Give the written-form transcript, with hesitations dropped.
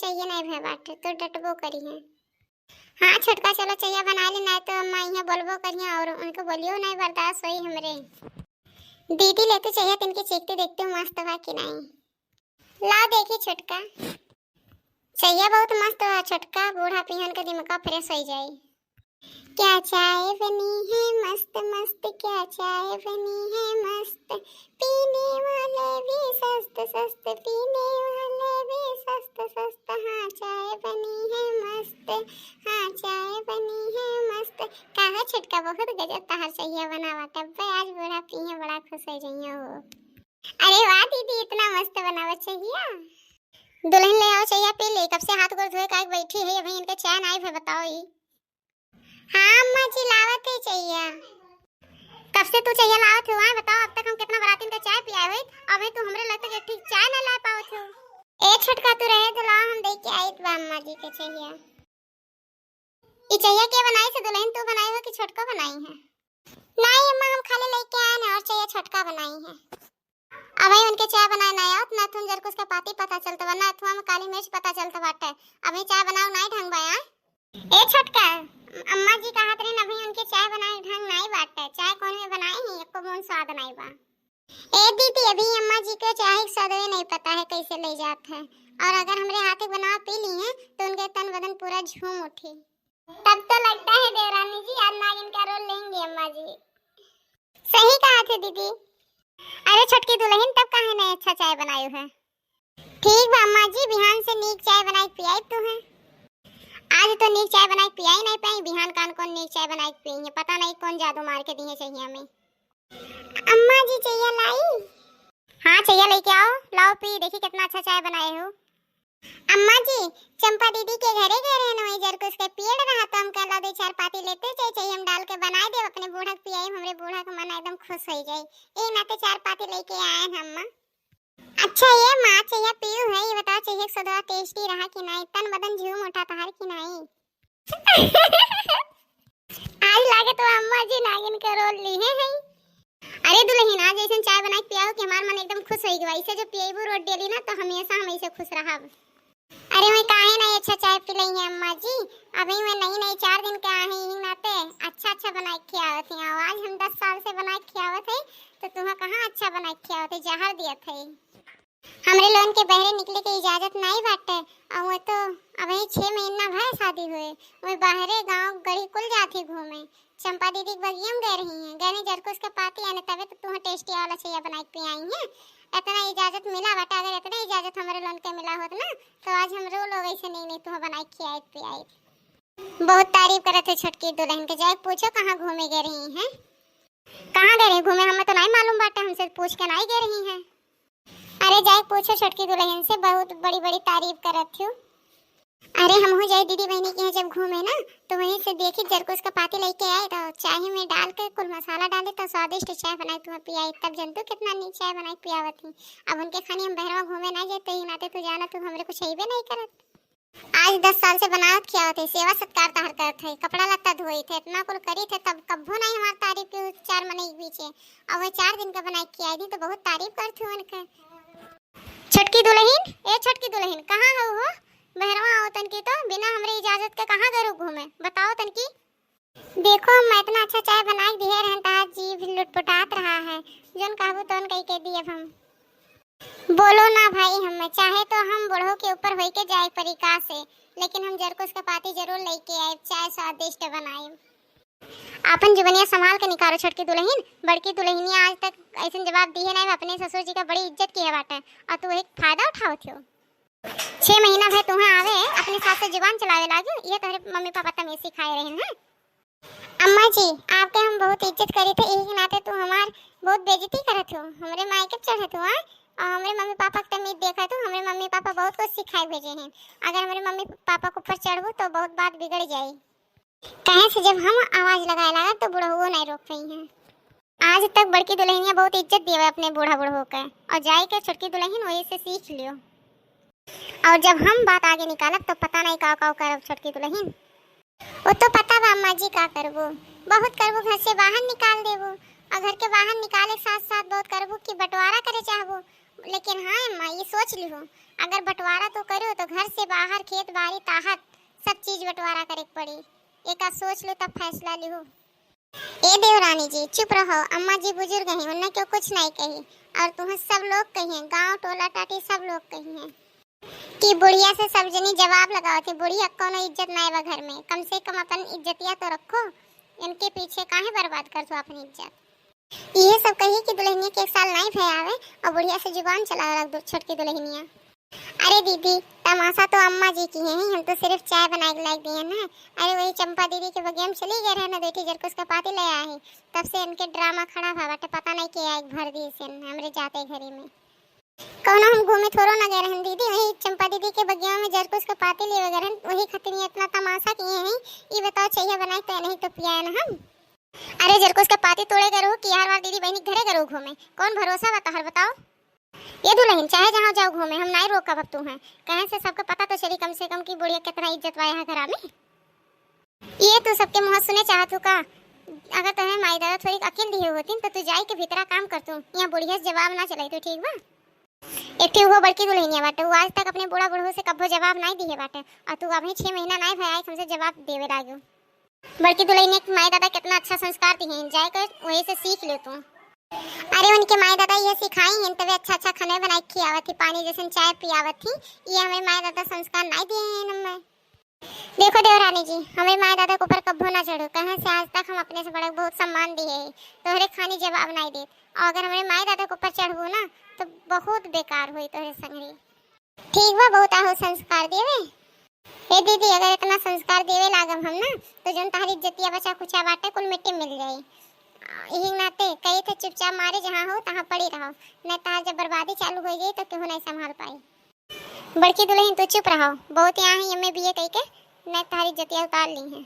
चाहिए नहीं भे बाटे तो डटबो करी है। हाँ छोटका चलो चाहिए बना ले, नहीं तो अम्मा यहाँ बोलबो करिए और उनको बोलियो नहीं बर्दाश्त होई हमरे। दीदी लेते चाहिए तिनके चेकते देखते हूँ मस्त बा कि नहीं। ला देखी छोटका चाहिए बहुत मस्त बा छोटका, बूढ़ा पिहन के दिमाग फ्रेश हो जाए। क्या चाय बनी है मस्त मस्त, क्या चाय बनी है मस्त, पीने वाले भी सस्त सस्त, पीने वाले भी सस्त सस्त। हाँ चाय बनी है मस्त, हाँ चाय बनी है मस्त। कहा छुटका बहुत गजब तहार चाहिए बनावा टब्बे, आज बूढ़ा पिए बड़ा खुश हो जाइए हो। अरे वाह दीदी इतना मस्त बनावा चाहिए। दुल्हन ले आओ चाहिए पी ले, कब से हाथ गोड़ धोए का बैठी है, अभी इनका चाय नहीं है बताओ ही। हाँ अम्मा जी लावत है चाहिए। कब से तू चाहिए लावत हो? बताओ अब तक हम कितना बरातीन का चाय पिया हुई, अभी तू हमरे लगता है ठीक चाय ना ला पावत हो। ए छोटका तू रहे तो ला हम दे के आई बा अम्मा जी के चाहिए। ई चाहिए के बनाई से दुल्हन तू बनाई हो कि छोटका बनाई है? नहीं अम्मा हम खाली लेके आए ना, और चाहिए छोटका बनाई है। अभी उनके चाय बनाए ना आओ ना तुम जर को उसका पाती पता चलता वरना अथवा में काली मिर्च पता चलता बाटे। अभी चाय बनाओ नहीं ढंग बाया। ए छोटका अम्मा जी कहत रहे अभी उनके चाय बनाए ढंग नहीं बाटे, चाय कौन में बनाई है एको कौन स्वाद नहीं बा। ए दीदी अभी अम्मा जी के चाय का स्वाद नहीं पता है कैसे ले जात है, और अगर हमरे हाथे बना पी ली है तो उनके तन बदन पूरा झूम उठी। तब तो लगता है देवरानी जी आज नागिन का रोल लेंगे अम्मा जी। सही कहा थे दीदी। अरे छोटकी दुल्हन तब कहे नहीं अच्छा चाय बनाई है। ठीक बा अम्मा जी बिहान से नीक चाय बनाई पियाई तू है। आज तो नीक चाय बनाई पियाई नहीं पाई, बिहान कान कौन नीक चाय बनाई पी है पता नहीं कौन जादू मार के दिए चाहिए हमें। अम्मा जी चाहिए लाई? हाँ चाहिए लेके आओ, लाओ पी देखी कितना अच्छा चाय बनाए हो। अम्मा जी चंपा दीदी के घरे गए रहे ना जर को उसके पेड़ रहा तो हम कहला दे चार पाती लेते चाहिए हम डाल के बनाए दे अपने बूढ़ा पियाई, हमरे बूढ़ा का मन एकदम खुश हो जाए। ए ना तो चार पाती लेके आए हैं अम्मा। अच्छा ये माँ चाहिए पीऊ है, ये बताओ चाहिए सदा टेस्टी रहा कि नहीं, तन बदन झूम उठा तहार कि नहीं। आज लागे तो अम्मा जी नागिन का रोल ली है। अरे दुल्हन आज ऐसे चाय बनाई पियाओ कि हमार मन एकदम खुश हो गया, ऐसे जो पिएबू रोट डेली ना तो हमेशा हम ऐसे खुश रहा। अरे मैं काहे नहीं अच्छा चाय पी लई है अम्मा जी, अभी मैं नहीं 4 दिन के आहे ही नाते अच्छा बनाए खियावत है। आज हम 10 साल से बनाए खियावत है तो तुम्हें कहाँ अच्छा बनाए खियावत है, जहर दियत है। हमरे लोन के बहरे निकले के इजाजत नहीं बाटे, और वो तो अभी 6 महीना भर शादी हुए, वो बाहरे गांव गड़ी कुल जाती घूमे। चंपा दीदी बगियम गए रही हैं, गए जर को उसका पाती आने तबे तो तुम्हें टेस्टी वाला चाहिए बनाई पे आई हैं। इतना इजाजत मिला बाटा, अगर इतना इजाजत हमारे लोन के मिला होत ना तो आज हम रो लोग ऐसे नहीं तुम्हें बनाई खियाई पियाई। बहुत तारीफ करत है छोटकी दुल्हन के, जाए पूछो कहाँ घूमे गए रही हैं। कहाँ गए रही घूमे हमें तो नहीं मालूम बाटे, हमसे पूछ के नहीं गए रही हैं। अरे जाए पूछो छोटकी दुल्हन से, बहुत बड़ी तारीफ करत थी। अरे हम हो जाए दीदी बहनी के यहाँ जब घूमे ना तो वहीं से देखी जर को उसका पाती लेके आए तो चाय में डाल के कुल मसाला डाले तो स्वादिष्ट चाय बनाई तुम्हें पियाई, तब जंतु कितना नीक चाय बनाई पियावत थी। अब उनके खानी हम बहरवा घूमे ना जाते ही नाते तू जाना तू हमरे कुछ छईबे नहीं करत। आज 10 साल से बनावत खियावत है, सेवा सत्कार तहर करत है, कपड़ा लत्ता धोई थे, इतना कुल करी थे तब कब्बो नहीं हमार तारीफ की 4 महीने के पीछे। अब वो 4 दिन का बनाई खियाई थी तो बहुत तारीफ करती हूँ उनका। छोटकी दुल्हन ए छोटकी दुल्हन कहाँ हो बहरवा आओ तनकी, तो बिना हमरे इजाजत के कहाँ गए घूमे बताओ तनकी। देखो मैं इतना अच्छा चाय बना के दिए रहन ता जीभ लुटपुटात रहा है, जोन कहबो तोन कह के दिए हम। बोलो ना भाई, हम चाहे तो हम बूढ़ों के ऊपर होई के जाए परिका से, लेकिन हम जरकुस का पाती जरूर लेके आए, चाय स्वादिष्ट बनाए। अपन जुबनिया संभाल के निकालो छोटकी दुल्हन, बड़की दुल्हनिया आज तक ऐसे जवाब दिए नहीं, अपने ससुर जी का बड़ी इज्जत की है बाटे और तू एक फायदा उठावत हो। 6 महीना भर तुम्हें आवे अपनी सास से जुबान चलावे लागे, ये तोहरे मम्मी पापा तमें सिखाए रहे हैं। अम्मा जी आपके हम बहुत इज्जत करे थे, एक नाते तू हमार बहुत बेइज्जती करत हो, हमरे मायके चढ़त हो और हमरे मम्मी पापा के तमीज देखा तो हमरे मम्मी पापा बहुत कुछ सिखाए भेजे हैं। अगर हमरे मम्मी पापा को ऊपर चढ़बू तो बहुत बात बिगड़ जाए। कहे से जब हम आवाज लगाए लगा तो बूढ़ो नहीं रोक रही हैं। आज तक बड़की दुल्हनिया बहुत इज्जत दिए अपने बूढ़ा बूढ़ो के, और जाए के छोटकी दुल्हन वही से सीख लियो। और जब हम बात आगे निकालब तो पता नहीं का करब छोटकी दुल्हन। वो तो पता बा अम्मा जी का करबो, बहुत करबो, घर से बाहर निकाल देबो, और घर के बाहर निकाले साथ साथ बहुत करबो कि बंटवारा करे चाहबो, लेकिन हाँ अम्मा ये सोच लिहो, अगर बंटवारा तो करो तो घर से बाहर खेत बाड़ी ताहत सब चीज बंटवारा करे पड़ी। एक सोच लो तब फैसला लिहो। ए देवरानी जी चुप रहो, अम्मा जी बुजुर्ग हैं, उन्हें क्यों कुछ नहीं कही, और तुम्हें सब लोग कही हैं, गांव टोला टाटी सब लोग कही हैं कि बुढ़िया से सब जनी जवाब लगाओ थे, बुढ़िया कोनो इज्जत नहीं बा घर में, कम से कम अपन इज्जतिया तो रखो, इनके पीछे काहे बर्बाद कर दो अपनी इज्जत। ये सब कही कि दुल्हनिया के 1 साल नहीं भय आवे और बुढ़िया से जुबान चला रख दो छोटकी दुल्हनिया। अरे दीदी तमाशा तो अम्मा जी की है, हम तो सिर्फ चाय बना के लायक दिए ना। अरे वही चंपा दीदी के बगैर हम चली गए रहे ना, बेटी जर को उसका पाती ले आए हैं, तब से इनके ड्रामा खड़ा भा बाटे, पता नहीं क्या एक भर दी से हमरे जाते घरी में। कौनो हम घूमे थोड़ो ना गए रहन दीदी, वही चंपा दीदी के बगिया में जर को उसका पाती ले वगैरह वही खतनी इतना तमाशा किए हैं। ये बताओ चाहिए बनाए तो नहीं तो पिया ना हम। अरे जर को उसका पाती तोड़े करो कि हर बार दीदी बहनी घरे करो घूमे, कौन भरोसा बता हर बताओ। ये दुल्हन चाहे जहाँ जाओ घूमे, हम नहीं रोका अब तुम्हें, कहे से सबको पता तो चली कम से कम कि बुढ़िया कितना इज्जत वाया है घर में। ये तू सबके मुँह सुने चाहतू का, अगर तुम्हें माई दादा थोड़ी अकेल दी होती तो तू जाई के भीतरा काम कर तू, यहाँ बुढ़िया से जवाब ना चलाई तो ठीक बा। एक वो बड़की दुल्हनिया बाटे, वो आज तक अपने बूढ़ा बुढ़ो से कब्बो जवाब नहीं दिए बाटे, और तू अभी 6 महीना नहीं भय हमसे जवाब देवे लागो। बड़की दुल्हनिया के माई दादा कितना अच्छा संस्कार दी हैं, जाए कर वही से सीख ले तू। अरे उनके माई दादा ये सिखाई हैं तभी अच्छा अच्छा खाना बना के खियावत थी, पानी जैसे चाय पियावत थी, ये हमें माई दादा संस्कार नहीं दिए हैं हमें। देखो देवरानी जी हमें माई दादा के ऊपर कब्बो ना चढ़ो, कहे से आज तक हम अपने से बड़े बहुत सम्मान दिए हैं, तोहरे खानी जवाब नहीं दे, और अगर हमारे माई दादा के ऊपर चढ़बू ना तो बहुत बेकार हुई तोहरे संगरी। ठीक बा बहुत आहो संस्कार देवे। हे दीदी अगर इतना संस्कार देवे लागम हम ना तो जोन तारी इज्जतिया बचा कुचा बाटे कुल मिट्टी मिल जाई। यही नाते कही थे चुपचाप मारे जहाँ हो तहाँ पड़ी रहो, नहीं तार जब बर्बादी चालू हो गई तो क्यों नहीं संभाल पाई। बड़की दुल्हन तो चुप रहो, बहुत यहाँ है ये में भी ये कही के नहीं तारी इज्जतिया उतार ली है।